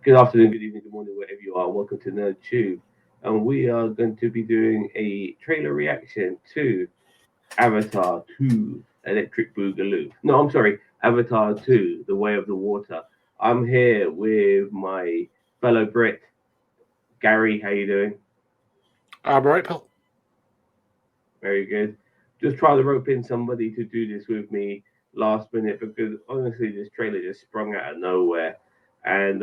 Good afternoon, good evening, good morning, wherever you are. Welcome to Nerd Tube. And we are going to be doing a trailer reaction to Avatar 2 Electric Boogaloo. No, I'm sorry, Avatar 2 The Way of the Water. I'm here with my fellow Brit, Gary. How you doing? I'm right, Paul. Very good. Just try to rope in somebody to do this with me last minute because honestly, this trailer just sprung out of nowhere, and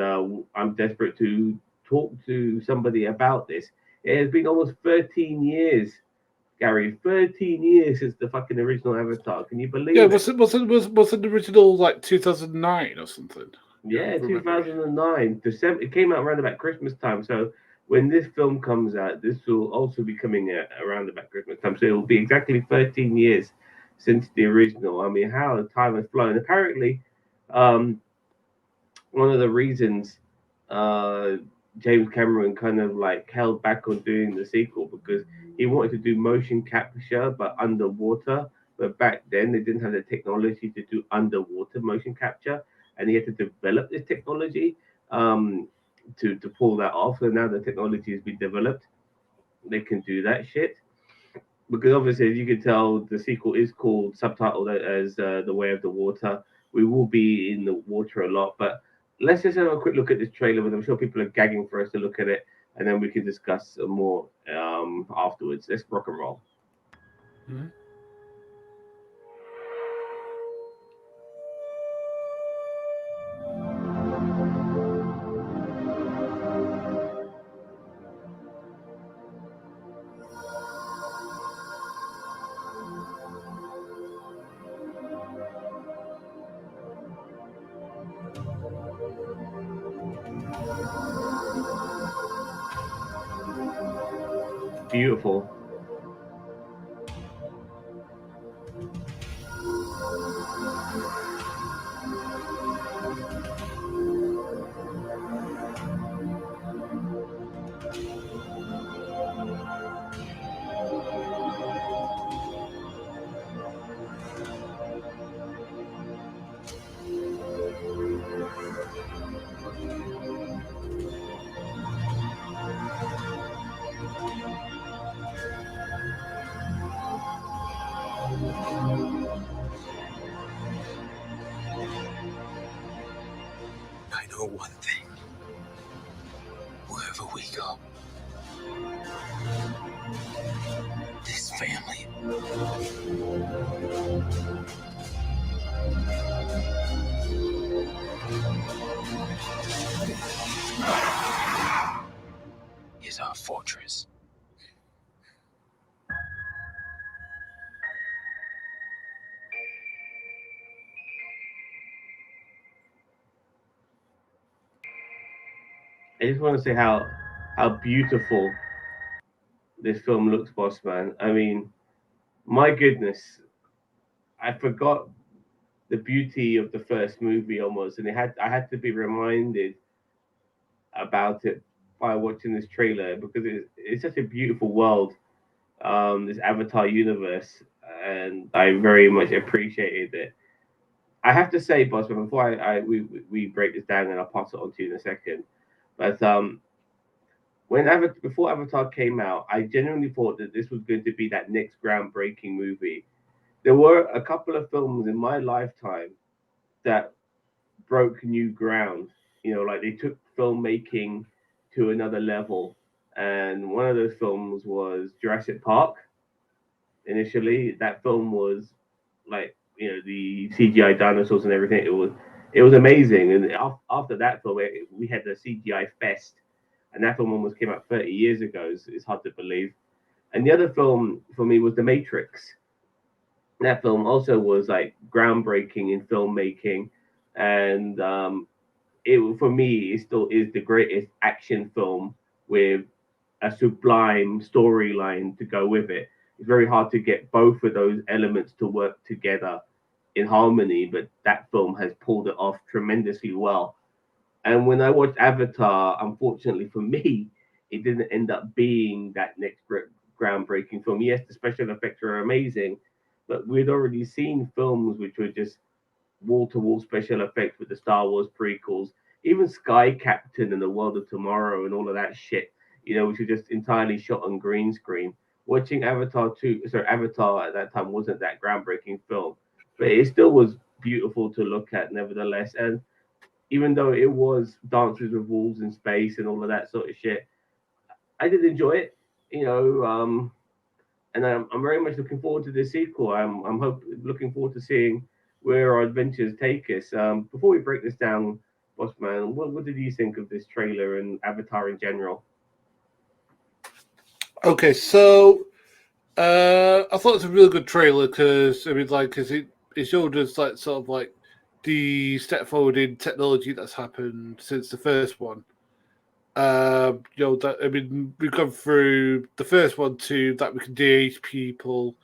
I'm desperate to talk to somebody about this. It has been almost 13 years, Gary. 13 years since the fucking original Avatar. Can you Yeah, believe it? was it the original like 2009 or something? Yeah, Yeah, remember. 2009. December. It came out around about Christmas time. So when this film comes out, this will also be coming out around about Christmas time. So it will be exactly 13 years since the original. I mean, how the time has flown. Apparently, um, one of the reasons uh, James Cameron kind of like held back on doing the sequel because he wanted to do motion capture but underwater. But back then they didn't have the technology to do underwater motion capture, and he had to develop this technology um, to pull that off. So now the technology has been developed. They can do that shit because obviously, as you can tell, the sequel is called subtitled as "The Way of the Water." We will be in the water a lot, but let's just have a quick look at this trailer. But I'm sure people are gagging for us to look at it, and then we can discuss more afterwards. Let's rock and roll. Mhm. Beautiful. I know one thing. Wherever we go, this family is our fortress. I just want to say how beautiful this film looks, boss man. I mean, my goodness, I forgot the beauty of the first movie almost, and it had I had to be reminded about it by watching this trailer because it's such a beautiful world, this Avatar universe, and I very much appreciated it. I have to say, boss, but before we break this down, and I'll pass it on to you in a second. But before Avatar came out, I genuinely thought that this was going to be that next groundbreaking movie. There were a couple of films in my lifetime that broke new ground. You know, like they took filmmaking to another level. And one of those films was Jurassic Park. Initially, that film was like the CGI dinosaurs and everything. It was amazing. And after that film, we had the CGI fest, and that film almost came out 30 years ago. It's hard to believe. And the other film for me was The Matrix. That film also was like groundbreaking in filmmaking, and it for me it still is the greatest action film with a sublime storyline to go with it. It's very hard to get both of those elements to work together in harmony, but that film has pulled it off tremendously well. And when I watched Avatar, unfortunately for me, it didn't end up being that next groundbreaking film. Yes, the special effects are amazing, but we'd already seen films which were just wall to wall special effects with the Star Wars prequels. even Sky Captain and the World of Tomorrow and all of that shit, which was just entirely shot on green screen. Watching Avatar at that time wasn't that groundbreaking film, but it still was beautiful to look at, nevertheless. And even though it was Dances with Wolves in space and all of that sort of shit, I did enjoy it. You know, and I'm very much looking forward to the sequel. Looking forward to seeing where our adventures take us. Before we break this down, Bossman, what did you think of this trailer and Avatar in general? Okay, so I thought it's a really good trailer because it showed us like sort of like the step forward in technology that's happened since the first one. We've gone through the first one to that we can de-age people.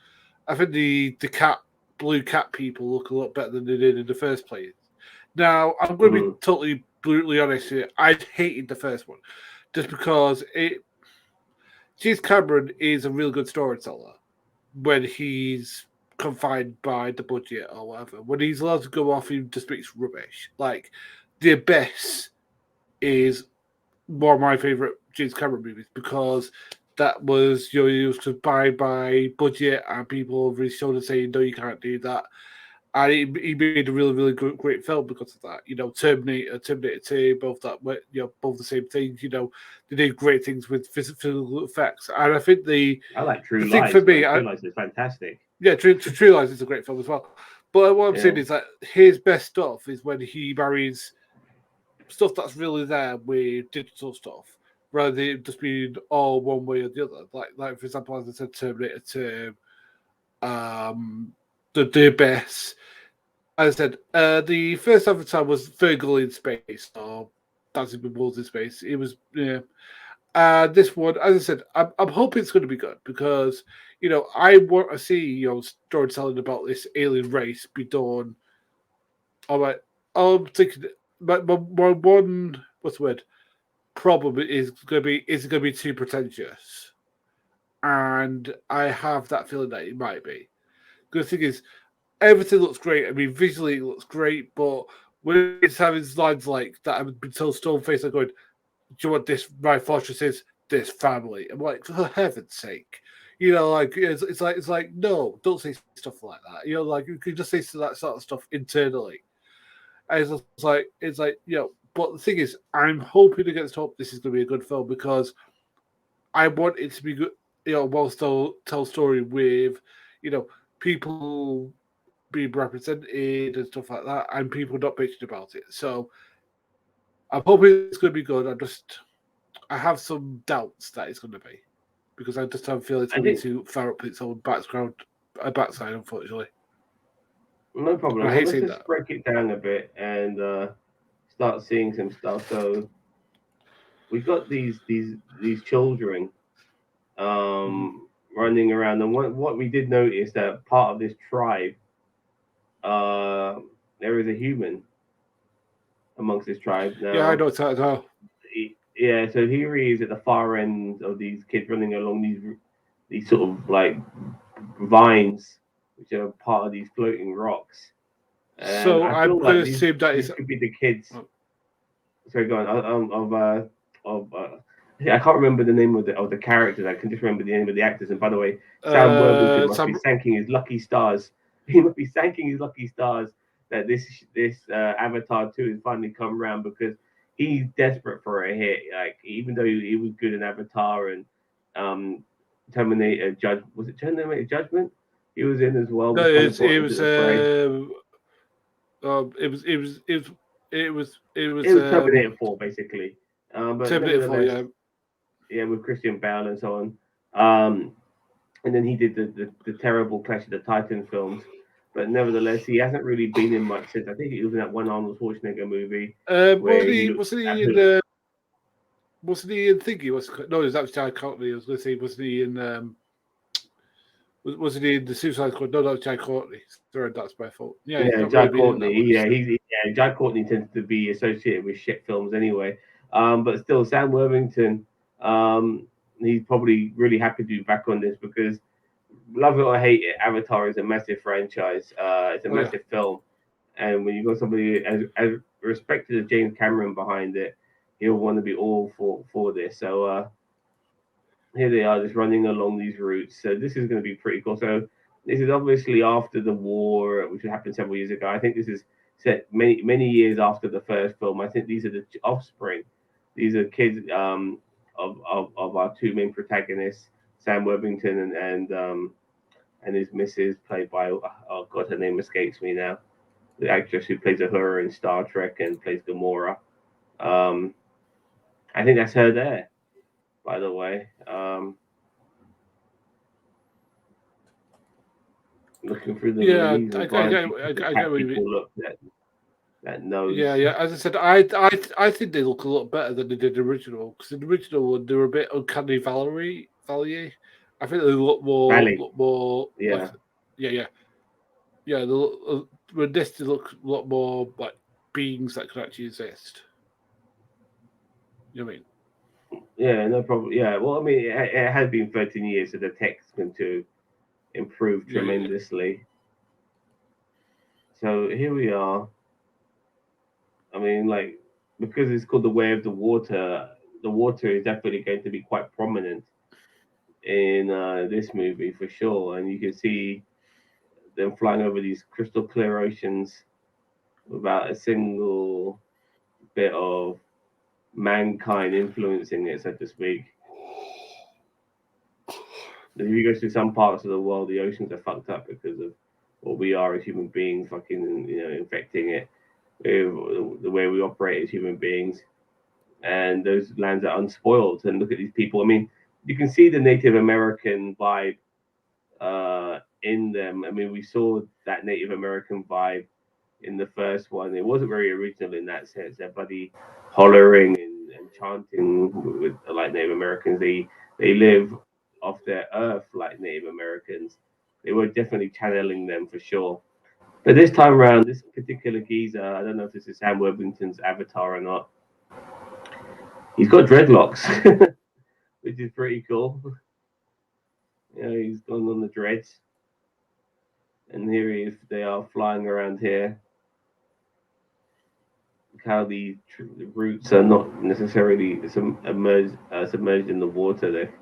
I think the blue cat people look a lot better than they did in the first place. Now, I'm going to be totally brutally honest here. I hated the first one just because James Cameron is a real good storyteller when he's confined by the budget or whatever. When he's allowed to go off, he just speaks rubbish. Like, The Abyss is one of my favourite James Cameron movies because that was, he was confined by budget and people over his shoulder saying, no, you can't do that. And he made a really, really great film because of that. Terminator 2, both both the same things. They did great things with physical effects. And I think I like True the thing Lies. for me, True Lies is fantastic. Yeah, True Lies is a great film as well. But what I'm saying is that his best stuff is when he marries stuff that's really there with digital stuff, rather than just being all one way or the other. Like for example, as I said, Terminator 2, the Abyss. As I said, the first Avatar was Virgil in space, or Dancing with Wolves in space. It was, yeah. This one, as I said, I'm hoping it's going to be good because, I want to see, storytelling about this alien race be done. All right. I'm thinking, my one, what's the word? Problem is going to be, is it going to be too pretentious? And I have that feeling that it might be. The thing is, everything looks great. I mean, visually it looks great, but when it's having lines like that, I've been so stone faced, I'm going, do you want this? My fortress is this family. I'm like, for heaven's sake. It's like, no, don't say stuff like that. Like you can just say that sort of stuff internally. And but the thing is, I'm hoping against hope this is going to be a good film because I want it to be good, whilst tell story with, people being represented and stuff like that, and people not bitching about it. So I'm hoping it's going to be good. I have some doubts that it's going to be because I just have a feeling it's going to be too far up its own backside, unfortunately. No problem. I Well, hate let's saying just that. break it down a bit and start seeing some stuff. So we got these children running around, and what we did notice that part of this tribe, uh, there is a human amongst this tribe Yeah, I now. know it's as well. Yeah, so here he is at the far end of these kids running along these sort of like vines, which are part of these floating rocks. And So I I'm feel going like to assume that these it's. could be the kids. Oh, Sorry, go on. Yeah, I can't remember the name of the characters. I can just remember the name of the actors. And by the way, Sam Worthington must be Sam. thanking his lucky stars. He must be thanking his lucky stars that this Avatar 2 has finally come around because he's desperate for a hit. Like even though he was good in Avatar and um, Terminator Judge was it Terminator Judgment? He was in as well. No, Was kind of brought it into was. the fray. It was. It was. It was. It was. It It was. was Terminator 4 basically. But Terminator 4. nevertheless, Yeah. yeah, with Christian Bale and so on. And then he did the terrible Clash of the Titans films. But nevertheless, he hasn't really been in much since. I think he was in that one Arnold Schwarzenegger movie where Wasn't he he? looked Wasn't he in? absolutely. Wasn't he in Thingy? No, that was Jai Courtney. I was going to say, wasn't he in? Wasn't he in the Suicide Squad? No, that was Jai Courtney. Sorry, that's my fault. Yeah, he's Yeah, not Jai really been in that Courtney. much. Jai Courtney tends to be associated with shit films anyway. But still, Sam Worthington, he's probably really happy to be back on this because love it or hate it, Avatar is a massive franchise. It's a Oh yeah. massive film, And when you got somebody as respected as James Cameron behind it, he'll want to be all for this. So here they are, just running along these routes. So this is going to be pretty cool. So this is obviously after the war, which happened several years ago. I think this is set many years after the first film. I think these are the offspring. These are kids of our two main protagonists, Sam Worthington and his missus, played by oh god, her name escapes me now. The actress who plays Uhura in Star Trek and plays Gamora. Um, I think that's her there, by the way. Looking through the Yeah, release I, and I, trying I, to I get pat what you mean. people look that knows. Yeah. As I said, I think they look a lot better than they did the original, because in the original one they were a bit uncanny valley. I think they Valley, look more like, yeah. yeah. With this they look a lot more like beings that could actually exist. You know what I mean? Yeah, no problem. Yeah, well, I mean, it has been 13 years, so the tech's going to improve Yeah. tremendously. So here we are. I mean, like, because it's called the Way of the water is definitely going to be quite prominent in this movie for sure. And you can see them flying over these crystal clear oceans without a single bit of mankind influencing it, so to speak. If you go to some parts of the world, the oceans are fucked up because of what we are as human beings, fucking, infecting it with the way we operate as human beings. And those lands are unspoiled. And look at these people. I mean, you can see the Native American vibe in them. I mean, we saw that Native American vibe in the first one. It wasn't very original in that sense. Everybody hollering and chanting with like Native Americans. They live off their earth like Native Americans. They were definitely channeling them for sure. But this time around, this particular geezer, I don't know if this is Sam Worthington's avatar or not. He's got dreadlocks, which is pretty cool. He's gone on the dreads, and here he is. They are flying around here. How the roots are not necessarily submerged in the water.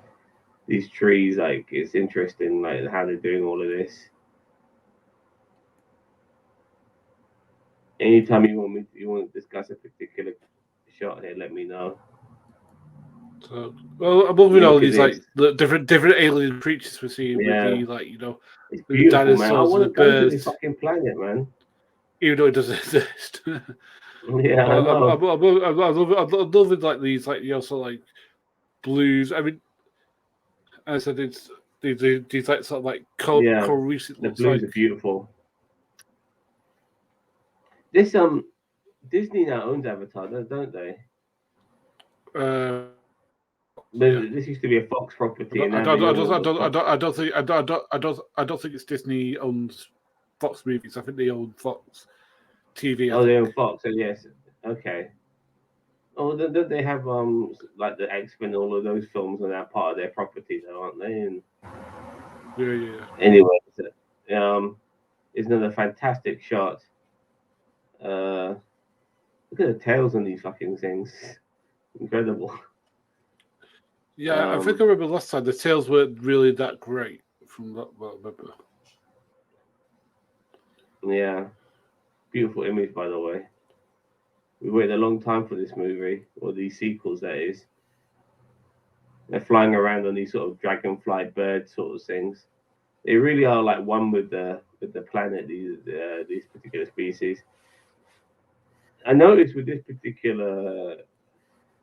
These trees, like, it's interesting, like how they're doing all of this. Anytime you want to discuss a particular shot here, let me know. So, well, above I mean, all look at these this. like the different alien creatures we see with Yeah, the it's with the beautiful, man. I dinosaurs and want the to go to this birds, fucking planet, man. even though it doesn't exist. Yeah, I know. I love it, like these, like, sort of like blues. I mean, as I said, it's these like sort of like Yeah, coral reefs. It the looks blues like. are beautiful. This Disney now owns Avatar, don't they? Uh, yeah. But this used to be a Fox property, and now they own all the Fox. I don't think it's Disney owns Fox movies. I think they own Fox TV. I Oh, they think. own Fox. So yes, okay. Oh, don't they have like the X-Men, all of those films on that part of their property, though, aren't they? And Yeah. anyway, it's another fantastic shot. Uh, Look at the tails on these fucking things. Incredible. Yeah, I think Um, I remember last time the sales weren't really that great from what I remember. yeah, beautiful image, by the way. We waited a long time for this movie, or these sequels, that is. They're flying around on these sort of dragonfly bird sort of things. They really are like one with the planet. These particular species. I noticed with this particular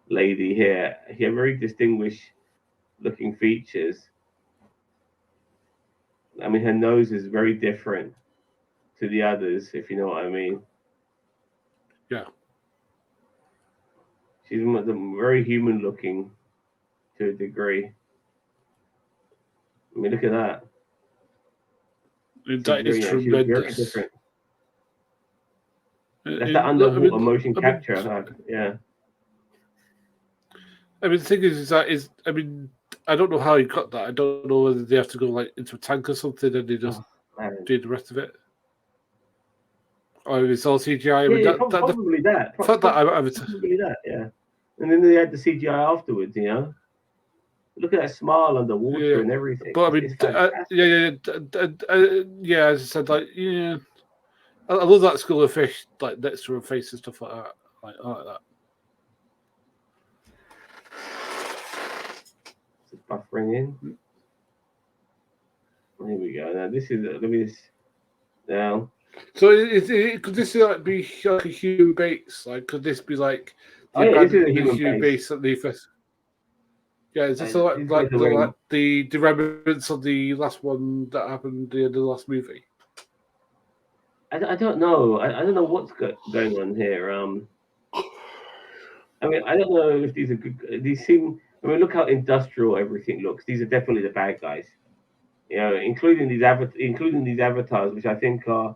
lady here, she had very distinguished looking features. I mean, her nose is very different to the others, if you know what I mean. Yeah, She's very human looking to a degree. I mean, look at that. that is She's very tremendous. different. That's the underwater motion I mean, capture. Huh? Yeah. the thing is I mean, I don't know how he got that. I don't know whether they have to go like into a tank or something, and they just Oh, man. do the rest of it. Oh, it's all CGI. I Yeah, mean, yeah, the probably that. fact that I was Probably that. Yeah. And then they had the CGI afterwards. You know, look at that smile underwater yeah, and everything. but I It's mean, fantastic. yeah. As I said, like, yeah, I love that school of fish, like next to her face and stuff like that. Like, I like that. It's buffering in. Here we go. Now this is let me just now. So, could this like be like a human base? Like, could this be like Oh the yeah, this is a abandoned human human base. base at the first? Yeah, is this like These guys are wearing. the remnants of the last one that happened the last movie? I don't know. I don't know what's going on here. I mean, I don't know if these are good. These seem. I mean, look how industrial everything looks. These are definitely the bad guys. You know, including these avatars, which I think are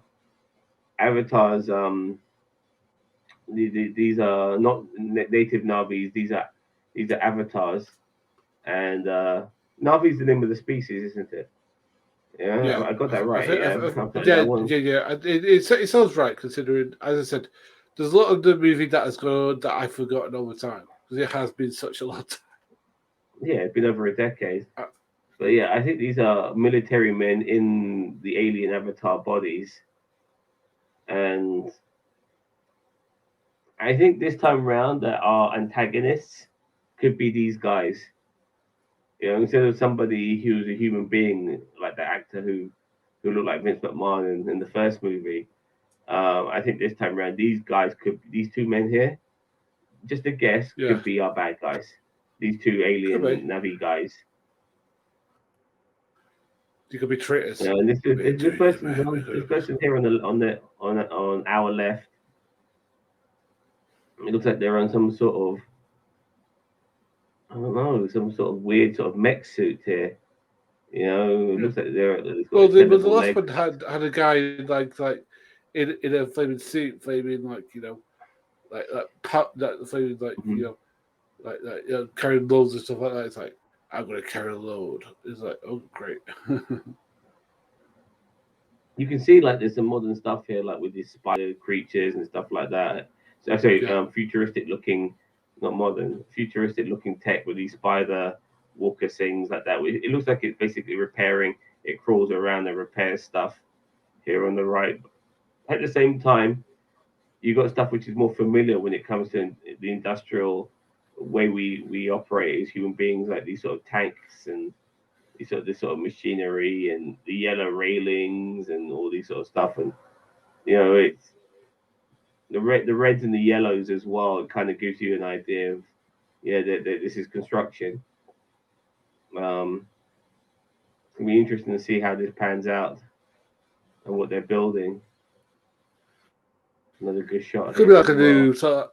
avatars. These are not native Navis. These are avatars, and Navi is the name of the species, isn't it? Yeah, Yeah, I got that right. Yeah, yeah, that one. yeah. It sounds right considering, as I said, there's a lot of the movie that has gone that I've forgotten over time because it has been such a lot. Yeah, it's been over a decade. Uh, But yeah, I think these are military men in the alien avatar bodies, and I think this time round that our antagonists could be these guys. You know, instead of somebody who's a human being like the actor who looked like Vince McMahon in the first movie. I think this time around these two men here, just a guess, Yeah, could be our bad guys. These two could be. alien Navi guys. You could be traitors. And this Betrayers, person's man. on this person here on our left. It looks like they're on some sort of I don't know some sort of weird sort of mech suit here. You know, it Yeah. looks like they've got Well, the extendable last legs. one had a guy like in a flaming suit, flaming that flaming Mhm. carrying loads and stuff like that. It's like I'm gonna carry a load. It's like, oh great. You can see like there's some modern stuff here, like with these spider creatures and stuff like that. So I say Yeah, futuristic looking, not modern, futuristic looking tech with these spider walker things like that. It looks like it's basically repairing. It crawls around and repairs stuff here on the right. At the same time, you got stuff which is more familiar when it comes to the industrial way we operate as human beings, like these sort of tanks and this sort of machinery and the yellow railings and all these sort of stuff. And you know, it's the reds and the yellows as well. It kind of gives you an idea of yeah, that this is construction. It's gonna be interesting to see how this pans out and what they're building. Another good it shot could be here like as a well. new. So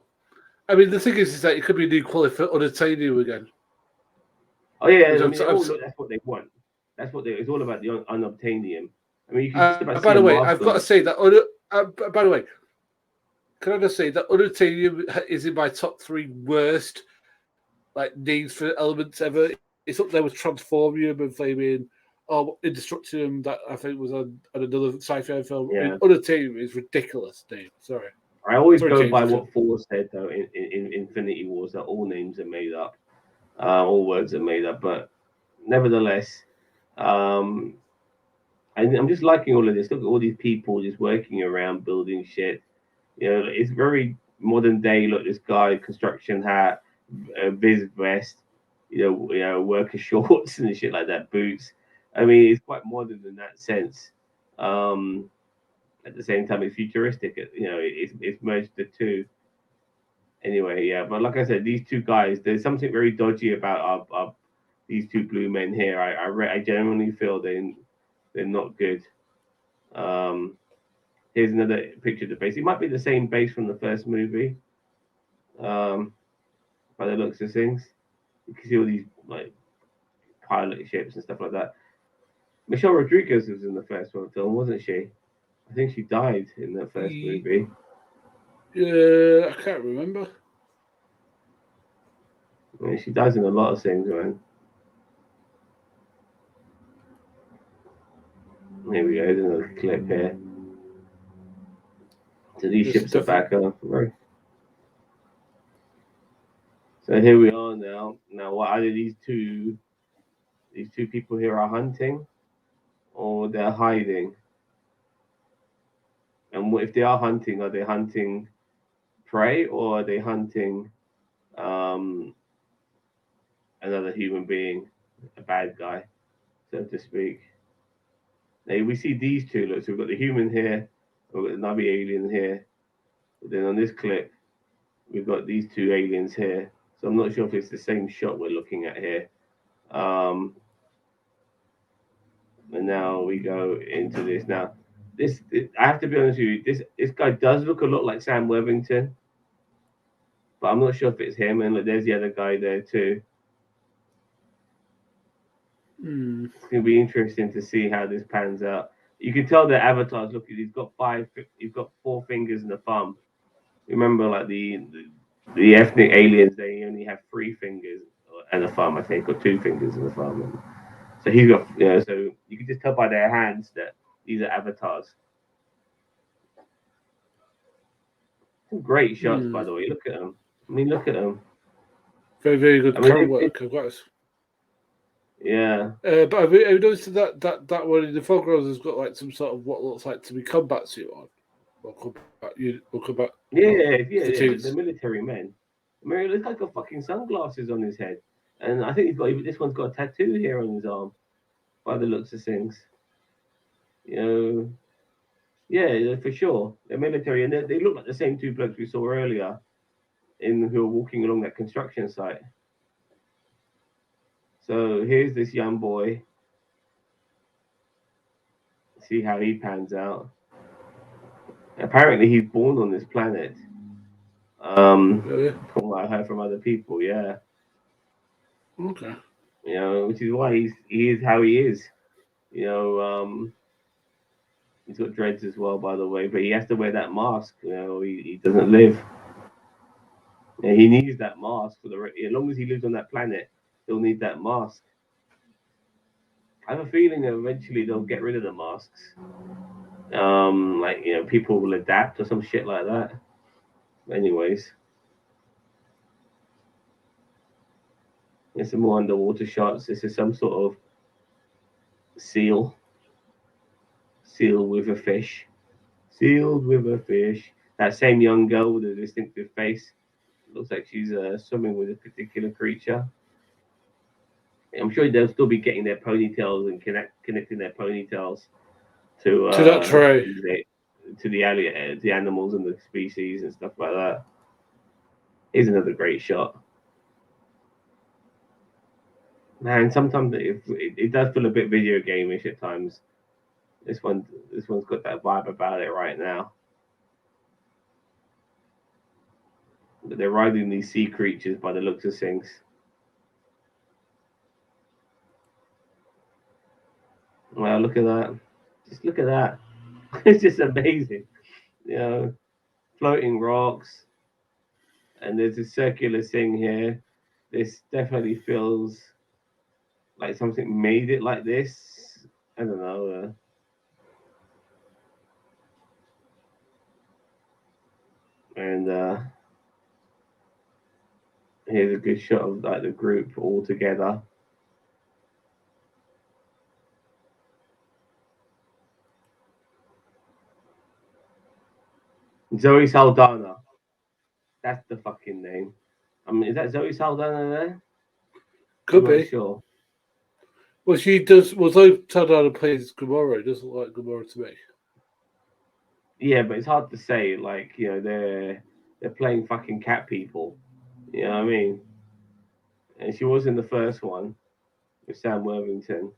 I mean, the thing is that it could be a new quality for unobtainium again. Oh yeah, Which I I'm, mean, I'm, oh look, that's what they want. It's all about the unobtainium. I mean, you can just about see by a the way, I've master. got to say that. By the way, can I just say that unobtainium is in my top 3 worst like names for elements ever. It's up there with Transformium and Flaming or Indestructium that I think was on another sci-fi film. I mean, Yeah, Unobtainium is ridiculous name. Sorry. I always Sorry, go James. by what Thor said though in Infinity Wars that all names are made up, all words are made up. But nevertheless, um, I'm just liking all of this. Look at all these people just working around building shit. You know, it's very modern day. Look, this guy, construction hat, biz vest, worker shorts and shit like that, boots. I mean, it's quite modern in that sense. Um, at the same time, it's futuristic. It's merged the two. Anyway, yeah. But like I said, these two guys, there's something very dodgy about these two blue men here. I genuinely feel they're not good. Um, Here's another picture of the base. It might be the same base from the first movie, um, by the looks of things. You can see all these like pilot ships and stuff like that. Michelle Rodriguez was in the first one film, wasn't she? I think she died in the first movie. Yeah, I can't remember. I mean, she dies in a lot of things, man. Here we go. There's another clip here. So these It's ships are back definitely- up. Right. So here we are now. Now, what either these two people here are hunting, or they're hiding. And what if they are hunting? Are they hunting prey, or are they hunting um, another human being, a bad guy, so to speak? Now we see these two. Look, so we've got the human here, we've got the Navi alien here. But then on this clip, we've got these two aliens here. So I'm not sure if it's the same shot we're looking at here. And now we go into this. Now, I have to be honest with you. This guy does look a lot like Sam Worthington, but I'm not sure if it's him. And look, there's the other guy there too. It's gonna be interesting to see how this pans out. You can tell the avatars. Look, he's got four fingers and a thumb. Remember, like the ethnic aliens, they only have three fingers and a thumb. I think, or two fingers and a thumb. So he's got, so you can just tell by their hands that these are avatars. Some great shots, by the way. Look at them. I mean, look at them. Very, very good camera work. Yeah. But have you noticed that one in the foreground has got like some sort of what looks like to be combat suit on? We'll come back. Yeah. The military men. I mean, it looks like got fucking sunglasses on his head, and I think this one's got a tattoo here on his arm, by the looks of things. Yeah, for sure. They're military, and they look like the same two blokes we saw earlier, who were walking along that construction site. So here's this young boy. See how he pans out. Apparently, he's born on this planet. From what I heard from other people, yeah. Okay. Which is why he is how he is. He's got dreads as well, by the way, but he has to wear that mask. He doesn't live. Yeah, he needs that mask as long as he lives on that planet, he'll need that mask. I have a feeling that eventually they'll get rid of the masks. People will adapt or some shit like that. Anyways, there's some more underwater shots. This is some sort of seal with a fish. Sealed with a fish. That same young girl with a distinctive face. Looks like she's swimming with a particular creature. I'm sure they'll still be getting their ponytails and connecting their ponytails to that tray, to the animals and the species and stuff like that. Here's another great shot. Man, sometimes it does feel a bit video game-ish at times. This one's got that vibe about it right now. But they're riding these sea creatures by the looks of things. Wow, look at that. Just look at that. It's just amazing. Floating rocks. And there's a circular thing here. This definitely feels like something made it like this. I don't know. And here's a good shot of like the group all together. Zoe Saldana. That's the fucking name. I mean, is that Zoe Saldana there? Could be. Sure. Well, she does. Well, Zoe Saldana plays Gamora. It doesn't look like Gamora to me. Yeah, but it's hard to say. Like, they're playing fucking cat people. You know what I mean? And she was in the first one with Sam Worthington.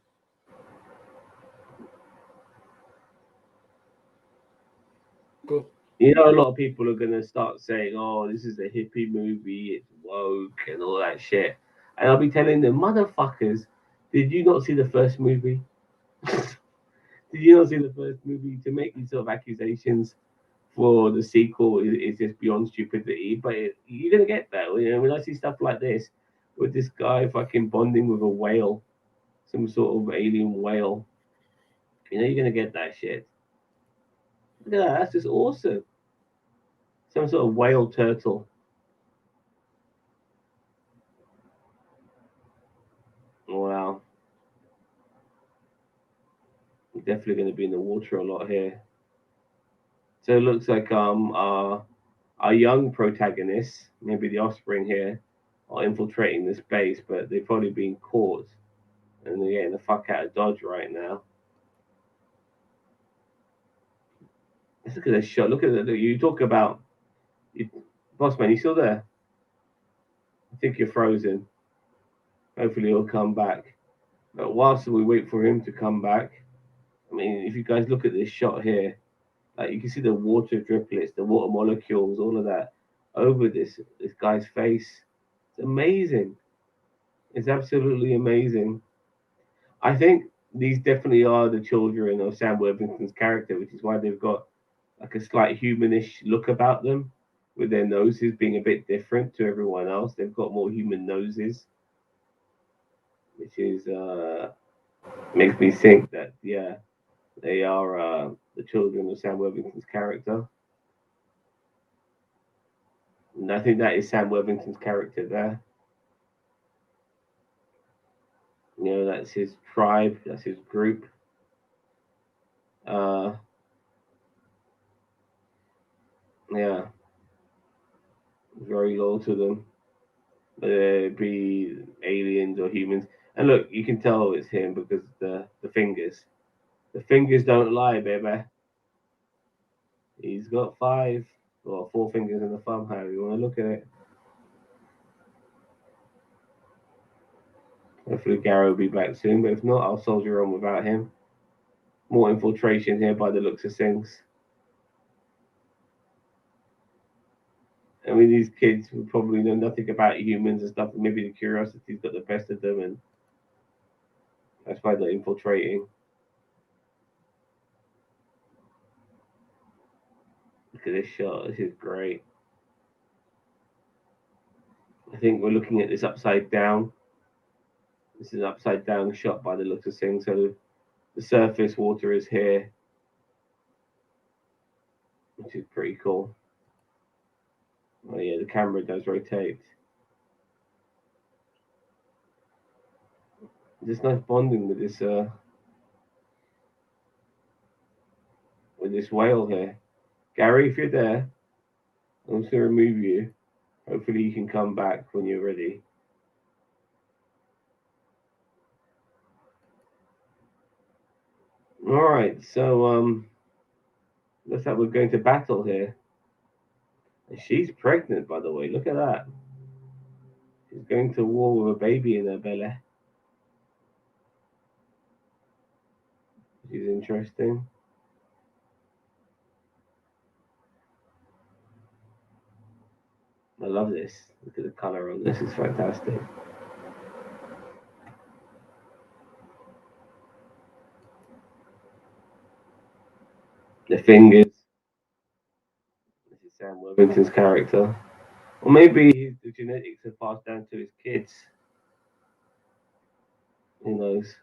Cool. A lot of people are gonna start saying, "Oh, this is a hippie movie. It's woke and all that shit." And I'll be telling them, "Motherfuckers, did you not see the first movie? Did you not see the first movie? To make these sort of accusations for the sequel is just beyond stupidity." But you're gonna get that. When I see stuff like this, with this guy fucking bonding with a whale, some sort of alien whale, you're gonna get that shit. Yeah, that's just awesome. Some sort of whale turtle. Wow. We're definitely going to be in the water a lot here. So it looks like our young protagonists, maybe the offspring here, are infiltrating this base, but they've probably been caught and they're getting the fuck out of Dodge right now. Let's look at this shot. Look at it. You talk about Bossman, you still there? I think you're frozen. Hopefully he'll come back. But whilst we wait for him to come back, I mean, if you guys look at this shot here, like you can see the water driplets, the water molecules, all of that over this guy's face. It's amazing. It's absolutely amazing. I think these definitely are the children of Sam Worthington's character, which is why they've got like a slight humanish look about them, with their noses being a bit different to everyone else. They've got more human noses, which is makes me think that yeah, they are the children of Sam Worthington's character. And I think that is Sam Worthington's character there. You know, that's his tribe, that's his group. Uh, yeah, very loyal to them. Whether it be aliens or humans. And look, you can tell it's him because the fingers. The fingers don't lie, baby. He's got five or four fingers in the thumb, how you want to look at it. Hopefully Gary will be back soon, but if not, I'll soldier on without him. More infiltration here by the looks of things. I mean, these kids will probably know nothing about humans and stuff. Maybe the curiosity's got the best of them, and that's why they're infiltrating. Look at this shot. This is great. I think we're looking at this upside down. This is an upside down shot by the looks of things. So the surface water is here, which is pretty cool. Oh yeah, the camera does rotate. There's nice bonding with this whale here. Gary, if you're there, I'm just gonna remove you. Hopefully you can come back when you're ready. All right, so looks like we're going to battle here. And she's pregnant, by the way. Look at that. She's going to war with a baby in her belly. Which is interesting. I love this. Look at the color on this. It's fantastic. The fingers. This is Sam Worthington's character. Or maybe the genetics have passed down to his kids. Who knows?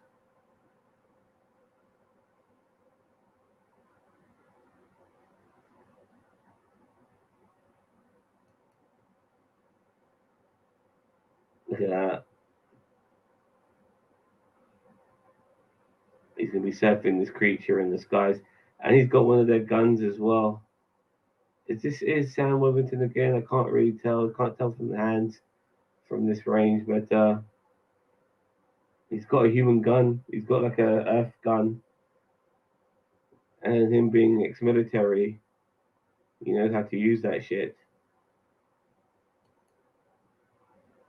Look at that. He's going to be surfing this creature in the skies. And he's got one of their guns as well. Is Sam Worthington again? I can't really tell. I can't tell from the hands from this range, but he's got a human gun. He's got like a Earth gun. And him being ex-military, he knows how to use that shit.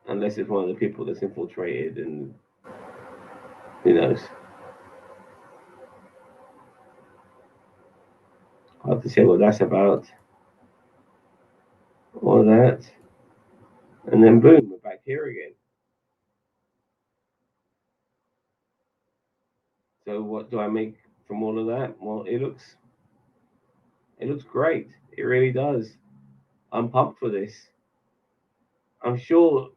Unless it's one of the people that's infiltrated, and who knows. I'll have to say what that's about. All that. And then boom, we're back here again. So what do I make from all of that? Well, it looks great. It really does. I'm pumped for this. I'm sure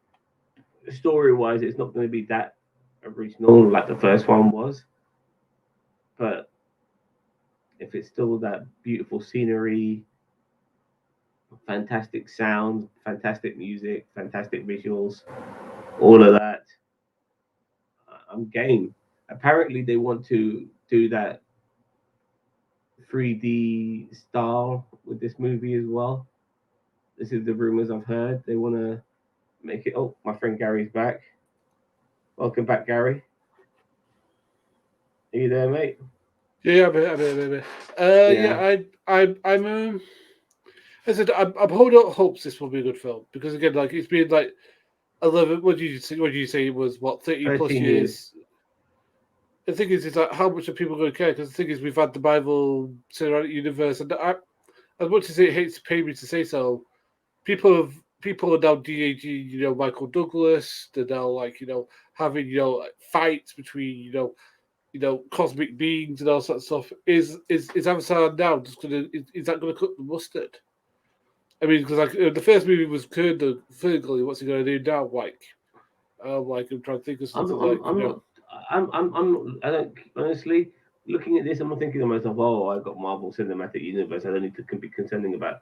story-wise it's not going to be that original like the first one was. But if it's still that beautiful scenery, fantastic sound, fantastic music, fantastic visuals, all of that. I'm game. Apparently, they want to do that 3D style with this movie as well. This is the rumors I've heard. They want to make it. Oh, my friend Gary's back. Welcome back, Gary. Are you there, mate? Yeah, yeah, Yeah. yeah. I'm. I said I'm holding out hopes this will be a good film because again, like it's been like 11. What did you say? What did you say it was? What 30 plus 13 years. years? The thing is like how much are people going to care? Because the thing is, we've had the Bible cinematic universe, and as much as it hates to pay me to say so, people are now DAG. Michael Douglas. They're now like having like, fights between cosmic beings and all sorts of stuff. Is Avatar now just gonna is that gonna cut the mustard? I mean, because like the first movie was kind of physically, what's he gonna do now? Like I'm trying to think of something I'm not. I don't honestly looking at this. I'm not thinking to myself, "Oh, I've got Marvel Cinematic Universe. I don't need to be concerning about.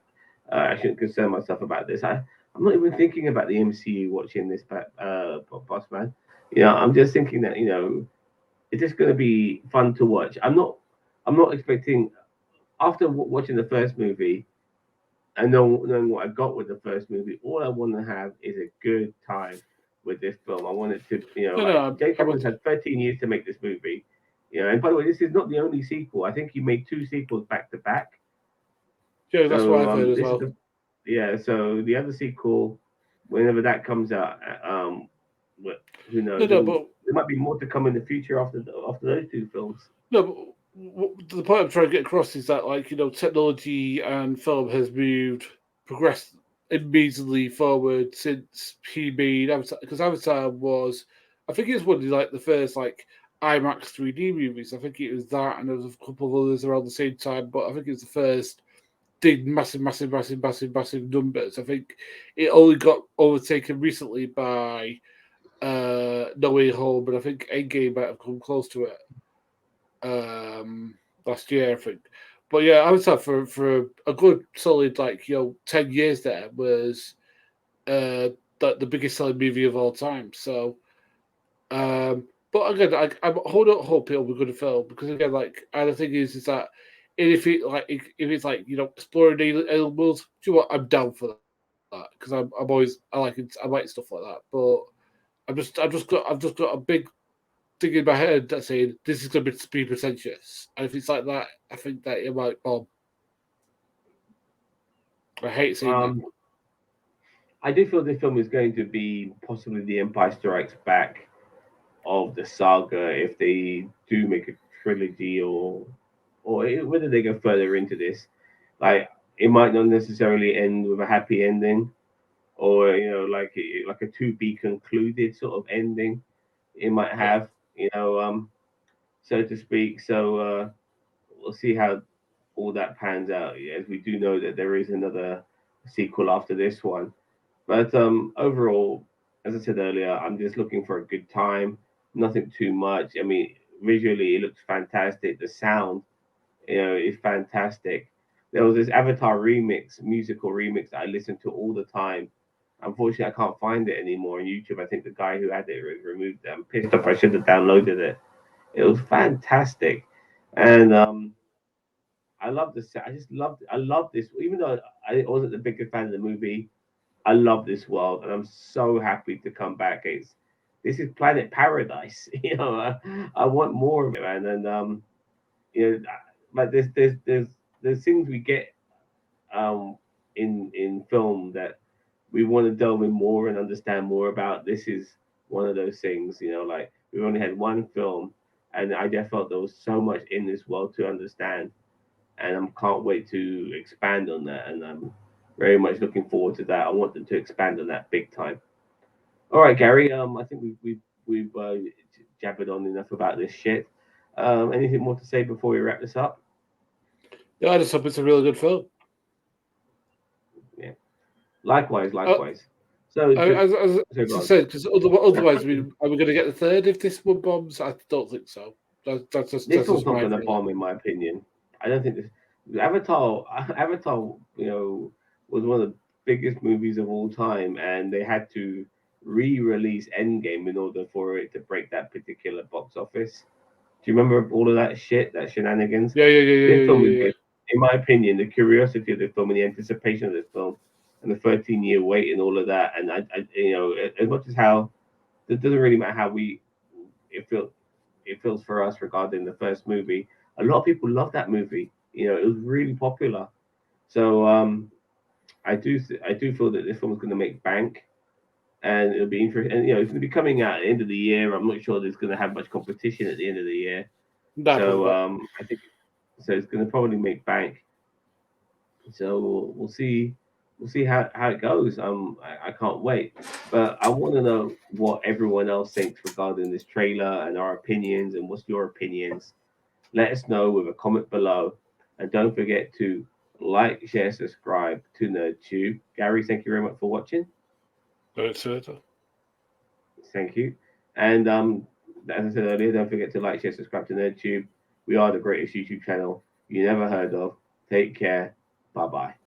I shouldn't concern myself about this. I'm not even thinking about the MCU watching this, boss man. I'm just thinking that it's just going to be fun to watch. I'm not expecting after watching the first movie and knowing what I got with the first movie. All I want to have is a good time with this film. I want it to, no, like no, James Cameron's had 13 years to make this movie. And by the way, this is not the only sequel. I think he made two sequels back to back. yeah, that's what So I've heard as this is well. the yeah. So the other sequel, whenever that comes out, who No, knows? no, but There might be more to come in the future after those two films. no, the point I'm trying to get across is that like technology and film has progressed immediately forward since he made Avatar because Avatar was, I think it was one of like the first like IMAX 3D movies. I think it was that, and there was a couple of others around the same time, but I think it was the first did massive numbers. I think it only got overtaken recently by No Way Home, but I think Endgame might have come close to it last year, I think. But yeah, Avatar for a good solid 10 years there was the biggest selling movie of all time. So, but again, I'm holding out hope it'll be good film because again, like, and the thing is that if it like if it's like exploring alien worlds, do you know what? I'm down for that because I'm always I like stuff like that. But I've just got a big thing in my head that's saying this is going to be pretentious, and if it's like that, I think that it might bomb. I hate seeing that. Um, I do feel this film is going to be possibly the Empire Strikes Back of the saga if they do make a trilogy or whether they go further into this. Like it might not necessarily end with a happy ending, or like a to be concluded sort of ending. It might Yeah, have, so to speak. So we'll see how all that pans out. As we do know that there is another sequel after this one. But overall, as I said earlier, I'm just looking for a good time. Nothing too much. I mean, visually, it looks fantastic. The sound, is fantastic. There was this Avatar remix, musical remix that I listened to all the time. Unfortunately, I can't find it anymore on YouTube. I think the guy who had it removed it. I'm pissed off. I should have downloaded it. It was fantastic, and I love this. I just loved. I love this. Even though I wasn't the biggest fan of the movie, I love this world, and I'm so happy to come back. This is planet paradise. I want more of it, man. And but there's things we get um in film that we want to delve in more and understand more about. This is one of those things. Like we've only had one film, and I just felt there was so much in this world to understand, and I can't wait to expand on that. And I'm very much looking forward to that. I want them to expand on that big time. All right, Gary. I think we've jabbered on enough about this shit. Anything more to say before we wrap this up? yeah. I just hope it's a really good film. Yeah. Likewise, Uh, likewise. So, so as I go on. said, because otherwise, are we going to get the third if this one bombs? I don't think so. This That's one's just not my going to feeling. bomb, in my opinion. I don't think this Avatar. Avatar, was one of the biggest movies of all time, and they had to re-release Endgame in order for it to break that particular box office. Do you remember all of that shit, that shenanigans? Yeah, yeah, yeah, yeah, This yeah, film yeah, is yeah. good. In my opinion, the curiosity of the film and the anticipation of this film and the 13-year wait and all of that, and as much as how it doesn't really matter how it feels it feels for us regarding the first movie. A lot of people love that movie. It was really popular. So I do feel that this film is going to make bank, and it'll be interesting. And it's going to be coming out at the end of the year. I'm not sure there's going to have much competition at the end of the year. No, So probably not. I think so. It's going to probably make bank. So we'll see. We'll see how it goes. I can't wait. But I want to know what everyone else thinks regarding this trailer and our opinions. And what's your opinions? Let us know with a comment below. And don't forget to like, share, subscribe to NerdTube. Gary, thank you very much for watching. It's further. Thank you. And as I said earlier, don't forget to like, share, subscribe to NerdTube. We are the greatest YouTube channel you never heard of. Take care. Bye bye.